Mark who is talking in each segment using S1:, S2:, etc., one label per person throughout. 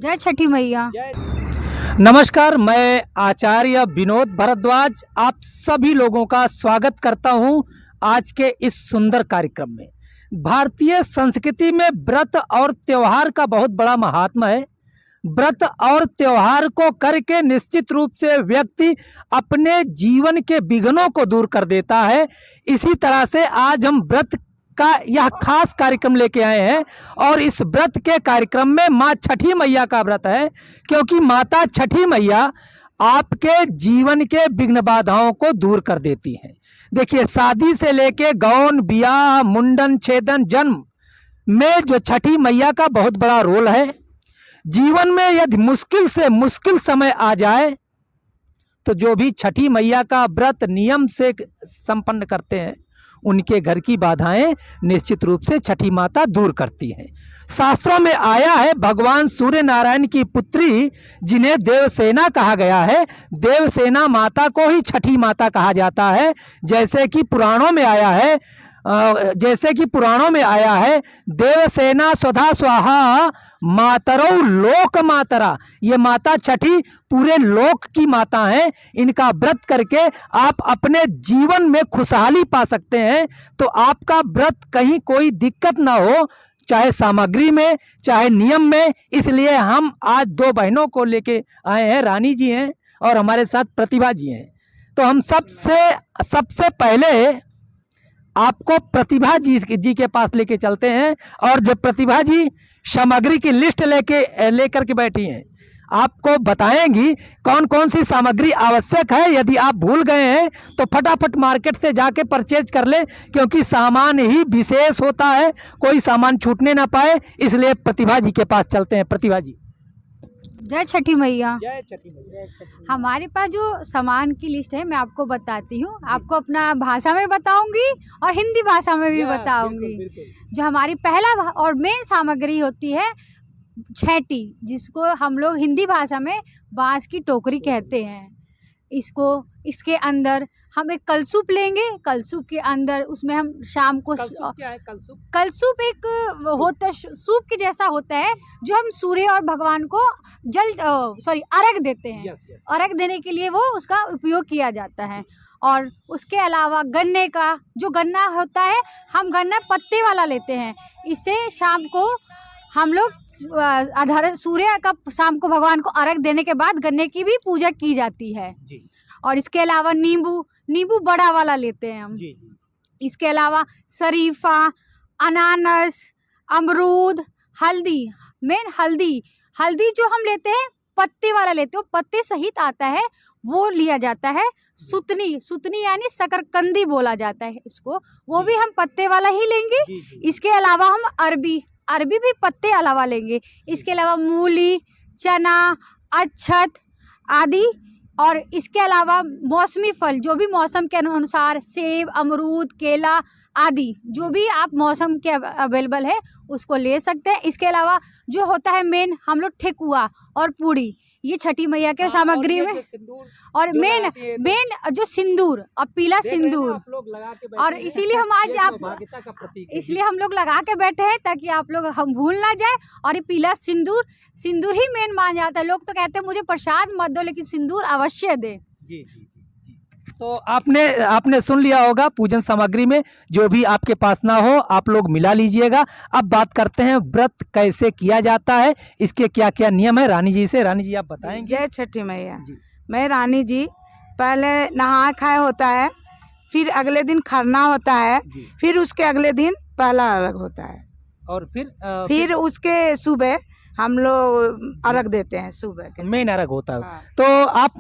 S1: जय छठी मैया।
S2: नमस्कार, मैं आचार्य विनोद भारद्वाज आप सभी लोगों का स्वागत करता हूं आज के इस सुंदर कार्यक्रम में। भारतीय संस्कृति में व्रत और त्योहार का बहुत बड़ा महात्मा है। व्रत और त्योहार को करके निश्चित रूप से व्यक्ति अपने जीवन के विघ्नों को दूर कर देता है। इसी तरह से आज हम व्रत का यह खास कार्यक्रम लेके आए हैं और इस व्रत के कार्यक्रम में माँ छठी मैया का व्रत है, क्योंकि माता छठी मैया आपके जीवन के विघ्न बाधाओं को दूर कर देती हैं। देखिए, शादी से लेके गौन, ब्याह, मुंडन, छेदन, जन्म में जो छठी मैया का बहुत बड़ा रोल है। जीवन में यदि मुश्किल से मुश्किल समय आ जाए तो जो भी छठी मैया का व्रत नियम से संपन्न करते हैं उनके घर की बाधाएं निश्चित रूप से छठी माता दूर करती हैं। शास्त्रों में आया है, भगवान सूर्य नारायण की पुत्री जिन्हें देवसेना कहा गया है, देवसेना माता को ही छठी माता कहा जाता है। जैसे कि पुराणों में आया है देवसेना स्वधा स्वाहा मातरौ लोक मातरा। ये माता छठी पूरे लोक की माता हैं। इनका व्रत करके आप अपने जीवन में खुशहाली पा सकते हैं। तो आपका व्रत कहीं कोई दिक्कत ना हो, चाहे सामग्री में चाहे नियम में। इसलिए हम आज दो बहनों को लेके आए हैं। रानी जी हैं और हमारे साथ प्रतिभा जी हैं। तो हम सबसे पहले आपको प्रतिभा जी के पास लेके चलते हैं और जो प्रतिभा जी सामग्री की लिस्ट लेकर के बैठी हैं, आपको बताएंगी कौन कौन सी सामग्री आवश्यक है। यदि आप भूल गए हैं तो फटाफट मार्केट से जाके परचेज कर लें, क्योंकि सामान ही विशेष होता है, कोई सामान छूटने ना पाए। इसलिए प्रतिभा जी के पास चलते हैं। प्रतिभा जी,
S1: जय छठी मैया।
S2: जय छठी मैया।
S1: हमारे पास जो सामान की लिस्ट है मैं आपको बताती हूँ। आपको अपना भाषा में बताऊंगी और हिंदी भाषा में भी बताऊंगी। जो हमारी पहला और मेन सामग्री होती है छठी, जिसको हम लोग हिंदी भाषा में बांस की टोकरी कहते हैं। इसके अंदर हम एक कलसूप लेंगे। कलसूप के अंदर उसमें हम शाम को
S2: क्या है कलसूप?
S1: कलसूप एक होता सूप के जैसा होता है, जो हम सूर्य और भगवान को अर्घ देते हैं। अर्घ देने के लिए वो उसका उपयोग किया जाता है। और उसके अलावा गन्ने का जो गन्ना होता है, हम गन्ना पत्ते वाला लेते हैं। इससे शाम को हम लोग सूर्य का शाम को भगवान को अर्घ देने के बाद गन्ने की भी पूजा की जाती है जी। और इसके अलावा नींबू बड़ा वाला लेते हैं हम जी। इसके अलावा शरीफा, अनानास, अमरूद, हल्दी जो हम लेते हैं पत्ते वाला लेते हो, पत्ते सहित आता है वो लिया जाता है। सुतनी यानी शकरकंदी बोला जाता है इसको, वो भी हम पत्ते वाला ही लेंगे जी। इसके अलावा हम अरबी भी पत्ते अलावा लेंगे। इसके अलावा मूली, चना, अक्षत आदि। और इसके अलावा मौसमी फल, जो भी मौसम के अनुसार सेब, अमरूद, केला आदि जो भी आप मौसम के अवेलेबल है उसको ले सकते हैं। इसके अलावा जो होता है मेन, हम लोग ठेकुआ और पूड़ी, ये छठी मैया के सामग्री में। और मेन जो सिंदूर और पीला सिंदूर, और इसीलिए हम लोग लगा के बैठे हैं ताकि आप लोग हम भूल ना जाए। और ये पीला सिंदूर ही मेन मान जाता है। लोग तो कहते हैं मुझे प्रसाद मत दो, लेकिन सिंदूर अवश्य दे जी।
S2: तो आपने सुन लिया होगा, पूजन सामग्री में जो भी आपके पास ना हो आप लोग मिला लीजिएगा। अब बात करते हैं व्रत कैसे किया जाता है, इसके क्या क्या नियम है। रानी जी से, रानी जी आप बताएंगे।
S3: जय छठी मैया। मैं रानी जी, पहले नहा खाए होता है, फिर अगले दिन खरना होता है, फिर उसके अगले दिन पहला अर्घ होता है,
S2: और
S3: फिर उसके सुबह हम लोग अर्घ देते हैं। सुबह के
S2: मेन अर्घ होता है। हाँ। तो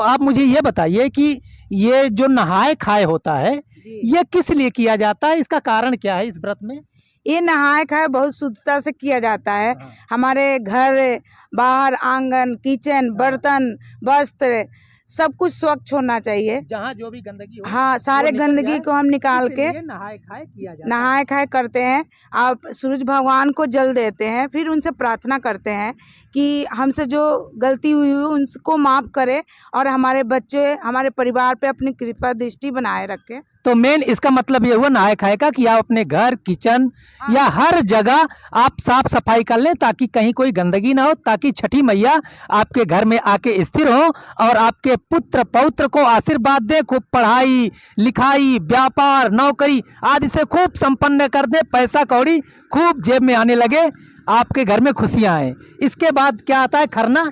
S2: आप मुझे ये बताइए कि ये जो नहाए खाए होता है ये किस लिए किया जाता है, इसका कारण क्या है इस व्रत में?
S3: ये नहाए खाए बहुत शुद्धता से किया जाता है। हाँ। हमारे घर बाहर, आंगन, किचन, बर्तन, वस्त्र सब कुछ स्वच्छ होना चाहिए।
S2: जहाँ जो भी गंदगी हो,
S3: हाँ, सारे गंदगी को हम निकाल के नहाए खाए करते हैं। आप सूरज भगवान को जल देते हैं, फिर उनसे प्रार्थना करते हैं कि हमसे जो गलती हुई उनको माफ़ करे और हमारे बच्चे, हमारे परिवार पे अपनी कृपा दृष्टि बनाए रखें।
S2: तो मेन इसका मतलब ये हुआ नहाए खाए का कि आप अपने घर, किचन या हर जगह आप साफ सफाई कर लें ताकि कहीं कोई गंदगी ना हो, ताकि छठी मैया आपके घर में आके स्थिर हो और आपके पुत्र पौत्र को आशीर्वाद दे, खूब पढ़ाई लिखाई, व्यापार, नौकरी आदि से खूब संपन्न कर दे, पैसा कौड़ी खूब जेब में आने लगे, आपके घर में खुशियां आए। इसके बाद क्या आता है? खरना।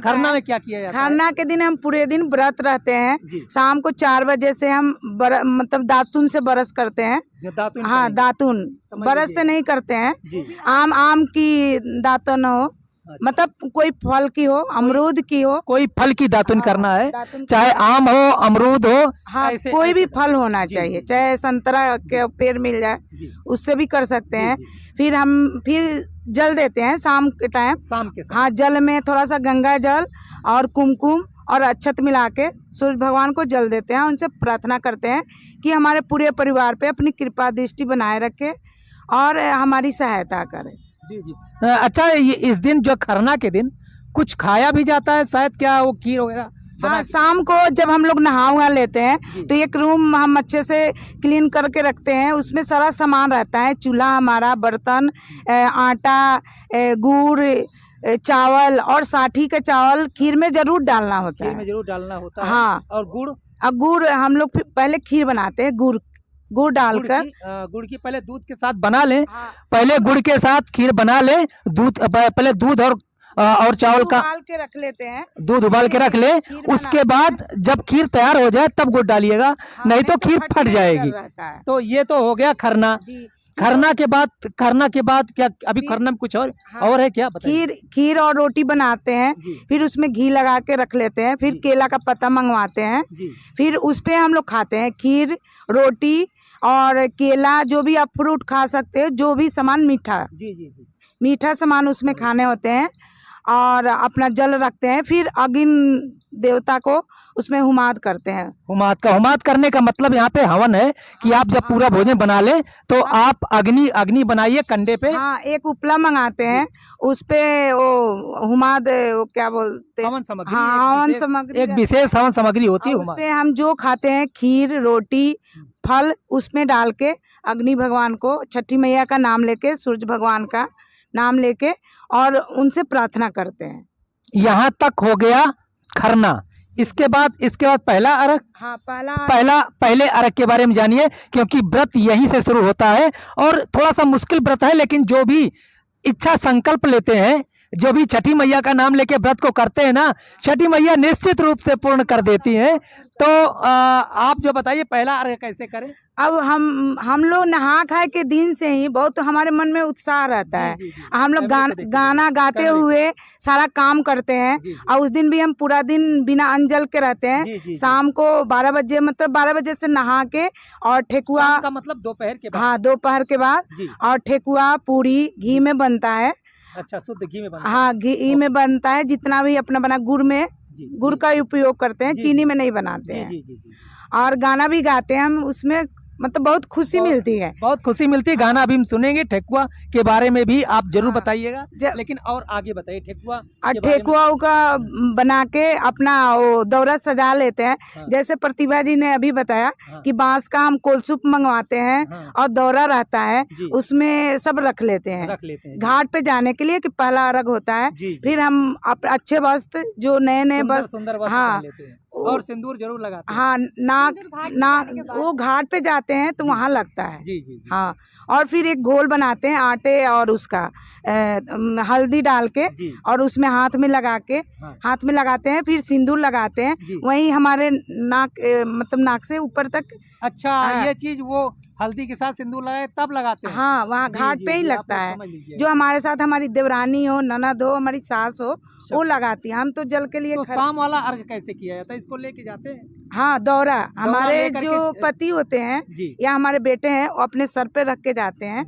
S2: खरना में क्या किया जाता है?
S3: खरना के दिन हम पूरे दिन व्रत रहते हैं। शाम को 4 बजे से हम मतलब दातुन से बरस करते हैं।
S2: दातुन?
S3: हाँ, दातुन बरस से नहीं करते हैं। आम की दातुन हो, मतलब कोई फल की हो, अमरूद की हो,
S2: कोई फल की दातुन करना है,
S3: दातुन
S2: चाहे आम हो, अमरूद हो,
S3: हाँ, कोई भी फल होना चाहिए, चाहे संतरा के पेड़ मिल जाए उससे भी कर सकते हैं। फिर हम जल देते हैं शाम के टाइम।
S2: शाम के समय।
S3: हाँ, जल में थोड़ा सा गंगा जल और कुमकुम और अक्षत मिला के सूर्य भगवान को जल देते हैं। उनसे प्रार्थना करते हैं कि हमारे पूरे परिवार पे अपनी कृपा दृष्टि बनाए रखे और हमारी सहायता करे।
S2: जी। अच्छा, ये इस दिन जो खरना के दिन कुछ खाया भी जाता है शायद, क्या वो खीर वगैरह?
S3: हाँ, शाम को जब हम लोग नहा उहा लेते हैं तो एक रूम हम अच्छे से क्लीन करके रखते हैं, उसमें सारा सामान रहता है, चूल्हा हमारा, बर्तन, आटा, गुड़, चावल और साठी का चावल खीर में जरूर डालना होता है।
S2: खीर में जरूर डालना होता है।
S3: हाँ,
S2: और गुड़?
S3: अब गुड़ हम लोग पहले खीर बनाते हैं, गुड़ डालकर।
S2: गुड़ की पहले दूध के साथ बना लें। पहले गुड़ के साथ खीर बना लें, पहले दूध और चावल का
S3: उबाल के रख लेते हैं,
S2: दूध उबाल के रख ले, उसके बाद जब खीर तैयार हो जाए तब गुड़ डालिएगा, नहीं तो खीर फट जाएगी। तो ये तो हो गया खरना। खरना के बाद क्या अभी खरना में कुछ और है क्या?
S3: खीर और रोटी बनाते हैं, फिर उसमें घी लगा के रख लेते हैं, फिर केला का पत्ता मंगवाते हैं, फिर उस पे हम लोग खाते हैं खीर, रोटी और केला, जो भी आप फ्रूट खा सकते हो, जो भी सामान मीठा सामान उसमें खाने होते हैं और अपना जल रखते हैं। फिर अग्नि देवता को उसमें हुमाद करते हैं।
S2: हुमाद करने का मतलब यहाँ पे हवन है कि आप जब पूरा भोजन बना ले तो आप अग्नि बनाइए कंडे पे।
S3: हाँ, एक उपला मंगाते हैं, उस पे वो हुमाद, वो क्या बोलते हैं,
S2: हवन सामग्री।
S3: हाँ, हवन सामग्री,
S2: एक विशेष हवन सामग्री होती है।
S3: उस पे हम जो खाते हैं खीर, रोटी, फल, उसमें डाल के अग्नि भगवान को, छठी मैया का नाम लेके, सूरज भगवान का नाम लेके और उनसे प्रार्थना करते हैं।
S2: यहाँ तक हो गया खरना। इसके बाद पहला अर्घ।
S3: हाँ,
S2: पहले अर्घ के बारे में जानिए, क्योंकि व्रत यहीं से शुरू होता है और थोड़ा सा मुश्किल व्रत है, लेकिन जो भी इच्छा संकल्प लेते हैं, जो भी छठी मैया का नाम लेके व्रत को करते हैं ना, छठी मैया निश्चित रूप से पूर्ण कर देती हैं। तो आप जो बताइए पहला अर्घ कैसे करें?
S3: अब हम लोग नहा खाए के दिन से ही बहुत हमारे मन में उत्साह रहता है। हम लोग गाना गाते हुए सारा काम करते हैं और उस दिन भी हम पूरा दिन बिना अंजल के रहते हैं। शाम को 12 बजे, मतलब 12 बजे से नहा के, और ठेकुआ
S2: का मतलब दोपहर के बाद।
S3: हाँ, दोपहर के बाद, और ठेकुआ पूरी घी में बनता है।
S2: अच्छा, शुद्ध घी में बनता है?
S3: हाँ, घी में बनता है, जितना भी अपना बना, गुड़ का उपयोग करते हैं, चीनी में नहीं बनाते हैं। और गाना भी गाते हैं हम उसमें, मतलब बहुत खुशी मिलती है, गाना
S2: अभी हम सुनेंगे। ठेकुआ के बारे में भी आप जरूर बताइएगा, लेकिन और आगे बताइए ठेकुआ
S3: का बना के अपना वो दौरा सजा लेते हैं।
S2: हाँ।
S3: जैसे प्रतिभा जी ने अभी बताया कि बांस का हम कोलसुप मंगवाते हैं और दौरा रहता है, उसमें सब रख लेते हैं घाट पे जाने के लिए, कि पहला अर्घ होता है। फिर हम अच्छे वस्त्र, जो नए
S2: सुंदर
S3: वस्त्र, हाँ,
S2: और सिंदूर जरूर लगाते हैं।
S3: हाँ, नाक वो घाट पे जाते हैं तो वहाँ लगता है।
S2: जी।
S3: हाँ, और फिर एक घोल बनाते हैं आटे और उसका हल्दी डाल के, और उसमें हाथ में लगाते हैं, फिर सिंदूर लगाते हैं। वही हमारे मतलब नाक से ऊपर तक।
S2: अच्छा, ये चीज वो हल्दी के साथ सिंदूर लगाए तब लगाते हैं?
S3: हाँ, वहाँ घाट पे ही लगता है। जो हमारे साथ हमारी देवरानी हो, ननद हो, हमारी सास हो, वो लगाती है। हम तो जल के लिए।
S2: तो शाम वाला अर्घ कैसे किया जाता है? इसको लेके जाते हैं?
S3: हाँ, दौरा हमारे जो पति होते हैं या हमारे बेटे हैं, वो अपने सर पे रख के जाते हैं।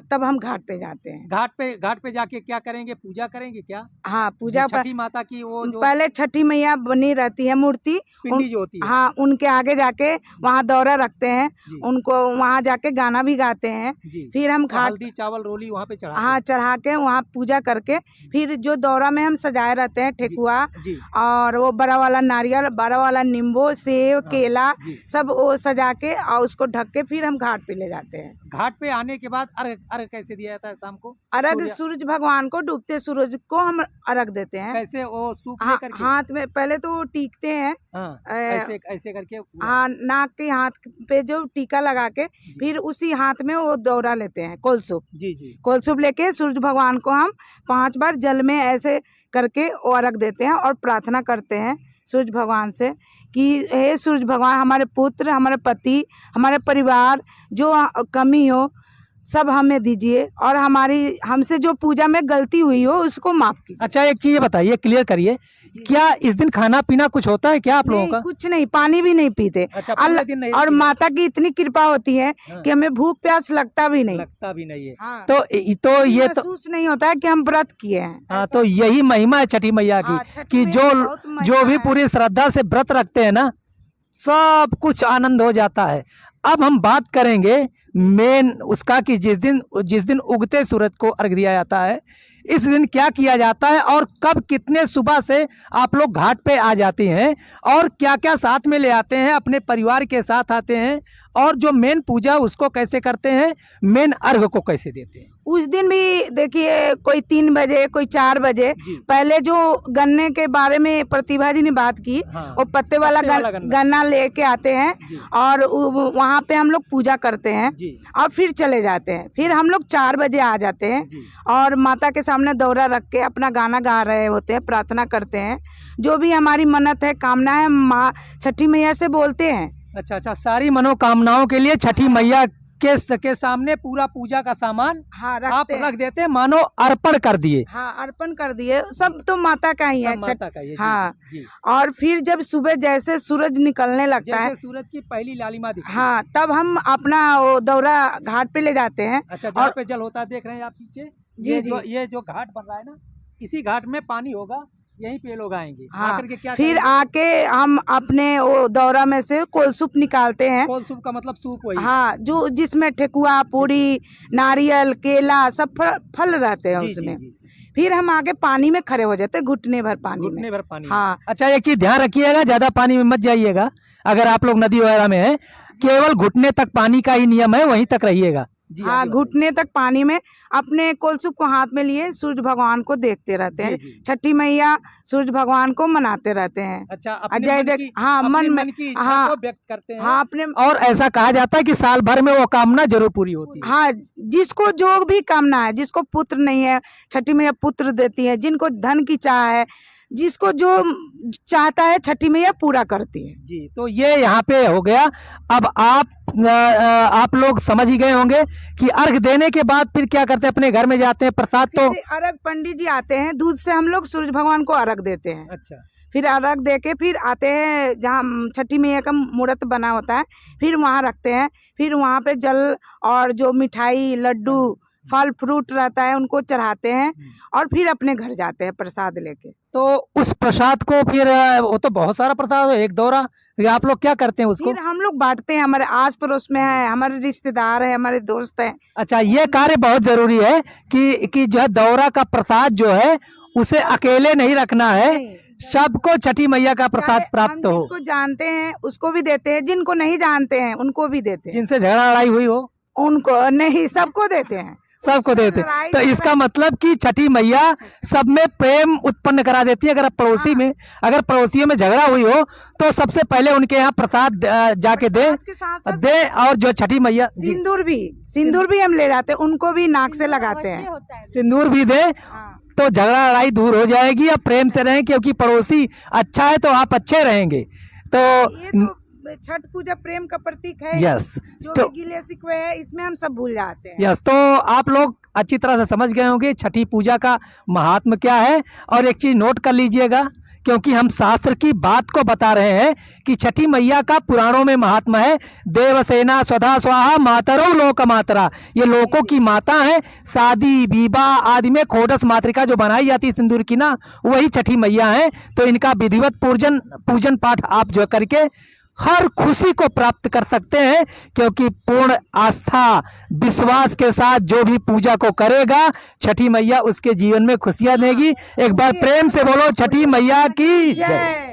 S3: तब हम घाट पे जाते हैं।
S2: घाट पे जाके क्या करेंगे, पूजा करेंगे क्या?
S3: हाँ, पूजा
S2: छठी माता की वो जो
S3: पहले छठी मैया बनी रहती है मूर्ति,
S2: पिंडी जो होती है।
S3: हाँ, उनके आगे जाके वहाँ दौरा रखते हैं,
S2: जी।
S3: उनको वहाँ जाके गाना भी गाते हैं।
S2: जी।
S3: फिर हम
S2: और
S3: घाट
S2: हल्दी चावल रोली वहाँ पे चढ़ा
S3: हाँ चढ़ा के वहाँ पूजा करके फिर जो दौरा में हम सजाए रहते हैं ठेकुआ
S2: जी
S3: और वो बड़ा वाला नारियल, बड़ा वाला नींबू, सेब, केला
S2: जी।
S3: सब वो सजा के और उसको ढक के फिर हम घाट पे ले जाते हैं।
S2: घाट पे आने के बाद अर्घ कैसे दिया जाता है शाम को?
S3: अर्घ सूरज भगवान को, डूबते सूरज को हम अर्घ देते हैं।
S2: कैसे वो सूप
S3: हाँ,
S2: लेकर के?
S3: हाथ में पहले तो वो टीकते हैं,
S2: हाँ, ऐसे ऐसे करके
S3: हाँ, नाक के हाथ पे जो टीका लगा के फिर उसी हाथ में वो दौरा लेते हैं, कोलसूप।
S2: जी जी।
S3: कोलसूप लेके सूरज भगवान को हम 5 बार जल में ऐसे करके वो अर्घ देते हैं और प्रार्थना करते हैं सूरज भगवान से कि हे सूरज भगवान, हमारे पुत्र, हमारे पति, हमारे परिवार जो कमी हो सब हमें दीजिए और हमसे जो पूजा में गलती हुई हो उसको माफ कीजिए।
S2: अच्छा, एक चीज बताइए, क्लियर करिए, क्या इस दिन खाना पीना कुछ होता है क्या आप लोगों का?
S3: कुछ नहीं, पानी भी नहीं पीते।
S2: अच्छा, पूरे दिन नहीं
S3: और
S2: पीते?
S3: माता की इतनी कृपा होती है कि हमें भूख प्यास लगता भी नहीं
S2: है।
S3: हाँ,
S2: तो ये तो
S3: महसूस नहीं होता है कि हम व्रत किए हैं।
S2: हाँ, तो यही महिमा है छठी मैया की कि जो भी पूरी श्रद्धा से व्रत रखते हैं ना, सब कुछ आनंद हो जाता है। अब हम बात करेंगे मेन उसका कि जिस दिन उगते सूरज को अर्घ दिया जाता है, इस दिन क्या किया जाता है और कब कितने सुबह से आप लोग घाट पे आ जाती हैं और क्या क्या साथ में ले आते हैं, अपने परिवार के साथ आते हैं, और जो मेन पूजा उसको कैसे करते हैं, मेन अर्घ को कैसे देते हैं?
S3: उस दिन भी देखिए कोई 3 बजे, कोई 4 बजे पहले जो गन्ने के बारे में प्रतिभा जी ने बात की,
S2: हाँ,
S3: वो पत्ते वाला गन्ना लेके आते हैं और वहाँ पे हम लोग पूजा करते हैं और फिर चले जाते हैं। फिर हम लोग 4 बजे आ जाते हैं और माता के सामने दौरा रख के अपना गाना गा रहे होते हैं, प्रार्थना करते हैं, जो भी हमारी मन्नत है, कामना है, माँ छठी मैया से बोलते हैं।
S2: अच्छा, सारी मनोकामनाओं के लिए छठी मैया के सामने पूरा पूजा का सामान आप रख देते हैं, मानो अर्पण कर दिए।
S3: हाँ, अर्पण कर दिए, सब तो माता का ही है।
S2: माता का ही,
S3: हाँ
S2: जी।
S3: और फिर जब सुबह जैसे सूरज निकलने लगता है,
S2: सूरज की पहली लालिमा दिखती है,
S3: हाँ, तब हम अपना वो दौरा घाट पे ले जाते हैं।
S2: अच्छा, जहाँ पे जल होता है देख रहे हैं आप पीछे, ये जो घाट बन रहा है ना, इसी घाट में पानी होगा, यहीं पे लोग आएंगे।
S3: हाँ,
S2: आकर के क्या
S3: फिर
S2: करेंगे?
S3: आके हम अपने वो दौरा में से कोलसूप निकालते हैं।
S2: कोलसूप का मतलब सूप वही?
S3: हाँ, जो जिसमें ठेकुआ, पूरी, नारियल, केला सब फल रहते हैं उसमें। फिर हम आगे पानी में खड़े हो जाते हैं, घुटने भर पानी। हाँ।
S2: अच्छा, एक चीज ध्यान रखिएगा, ज्यादा पानी में मत जाइएगा। अगर आप लोग नदी वगैरह में हैं, केवल घुटने तक पानी का ही नियम है, वहीं तक रहिएगा।
S3: हाँ, घुटने तक पानी में अपने कोलसूप को हाथ में लिए सूरज भगवान को देखते रहते हैं। छठी मैया सूरज भगवान को मनाते रहते हैं।
S2: अच्छा,
S3: जय जय, हाँ, मन की इच्छा को
S2: व्यक्त करते हैं।
S3: हाँ, अपने,
S2: और ऐसा कहा जाता है कि साल भर में वो कामना जरूर पूरी होती है।
S3: हाँ, जिसको जो भी कामना है, जिसको पुत्र नहीं है छठी मैया पुत्र देती है, जिनको धन की चाह है, जिसको जो चाहता है छठी मैया पूरा करती है।
S2: जी, तो ये यहाँ पे हो गया। अब आप लोग समझ ही गए होंगे कि अर्घ देने के बाद फिर क्या करते हैं, अपने घर में जाते हैं, प्रसाद तो
S3: अर्घ पंडित जी आते हैं, दूध से हम लोग सूरज भगवान को अर्घ देते हैं।
S2: अच्छा,
S3: फिर अर्घ दे के फिर आते हैं जहाँ छठी मैया का मूर्त बना होता है, फिर वहाँ रखते हैं। फिर वहाँ पे जल और जो मिठाई, लड्डू, फल फ्रूट रहता है उनको चढ़ाते हैं और फिर अपने घर जाते हैं प्रसाद लेके।
S2: तो उस प्रसाद को फिर वो तो बहुत सारा प्रसाद है, एक दौरा, आप लोग क्या करते हैं उसको?
S3: फिर हम लोग बांटते हैं, हमारे आस पड़ोस में है, हमारे रिश्तेदार है, हमारे दोस्त हैं।
S2: अच्छा, ये कार्य बहुत जरूरी है कि जो है दौरा का प्रसाद जो है उसे अकेले नहीं रखना है, सबको छठी मैया का प्रसाद प्राप्त हो।
S3: जिसको जानते हैं उसको भी देते हैं, जिनको नहीं जानते हैं उनको भी देते हैं,
S2: जिनसे झगड़ा लड़ाई हुई हो
S3: उनको नहीं, सबको देते हैं,
S2: सबको देते। तो इसका मतलब कि छठी मैया सब में प्रेम उत्पन्न करा देती है। अगर अगर पड़ोसियों में झगड़ा हुई हो तो सबसे पहले उनके यहाँ प्रसाद जाके दे, और जो छठी मैया
S3: सिंदूर भी हम ले जाते हैं, उनको भी नाक से लगाते हैं,
S2: सिंदूर भी दे, तो झगड़ा लड़ाई दूर हो जाएगी। अब प्रेम से रहें, क्योंकि पड़ोसी अच्छा है तो आप अच्छे रहेंगे। तो
S3: छठ पूजा प्रेम का प्रतीक है।
S2: यस,
S3: जो
S2: तो
S3: गिले शिकवे है इसमें हम सब भूल जाते हैं।
S2: यस, तो आप लोग अच्छी तरह से समझ गए होंगे छठी पूजा का महात्म क्या है। और एक चीज नोट कर लीजिएगा क्योंकि हम शास्त्र की बात को बता रहे हैं कि छठी मैया का पुराणों में महात्मा है। देवसेना स्वधा स्वाहा मातरो लोक मातरा, ये लोकों की माता है। शादी विवाह आदि में खोडस मातृका जो बनाई जाती है सिंदूर की ना, वही छठी मैया है। तो इनका विधिवत पूजन पाठ आप जो करके हर खुशी को प्राप्त कर सकते हैं, क्योंकि पूर्ण आस्था विश्वास के साथ जो भी पूजा को करेगा छठी मैया उसके जीवन में खुशियां देगी। एक बार प्रेम से बोलो छठी मैया की जय।